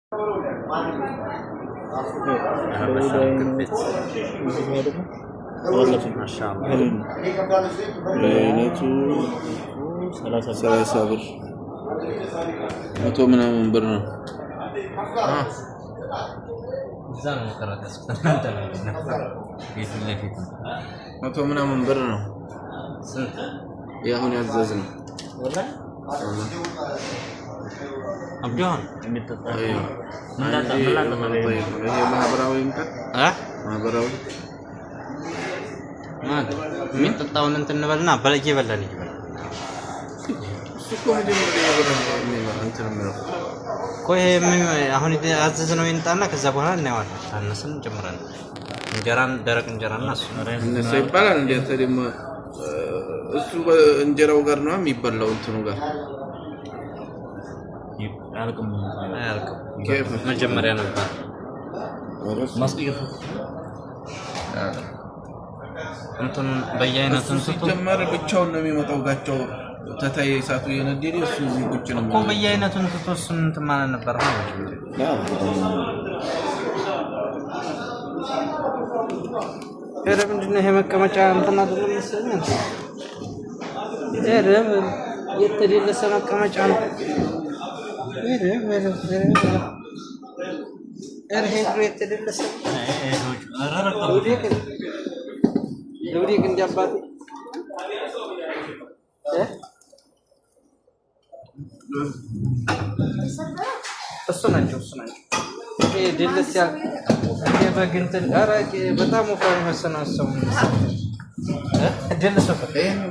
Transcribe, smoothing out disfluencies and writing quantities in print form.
ما شاء الله بينته 30 ብር 100 ምናምን ብር ነው زان مقرأة انت في اللفت 100 ምናምን ብር ነው ያሁን ያዘዝን والله أبجون ايوه من لا طيب هي ማህበራዊ እንትን ማህበራዊ ما مين تطاون انت نبلنا بلجي بلني እሱ መጀመሪያ ያበራው እንትን ነው ቆይ አሁን አዘዝነው ይንጣና ከዛ በኋላ እናየዋለን ታነስን ጀምረን እንጀራን ደረቅ እንጀራና እነሱ ይባላል እንዴ ተደሞ እሱ እንጀራው ጋር ነው የሚበላው እንትኑ ጋር አልቀም كيف መጀመሪያ ነበር ማስቀየፍ እንትን በየአይነቱን ሲጀመር ብቻውን ነው የሚመጣው ጋቸው ተታይ ሳቱ የነደደ እሱ ቁጭ ነው እኮ በየአይነቱን ተተወስን እንትን ማለት ነበር እረ ምንድነው ይሄ መቀመጫ እንትን አይደለም መሰለኝ እረ የተደለሰ መቀመጫ ነው እረ ሄድሮ የተደለሰ ለውዲክ እንዲያባቱ እሱ ናቸው ደለስ ያል በግንትን ኧረ በጣም ወፍራም መሰናው ሰው ደለስ ወፍራም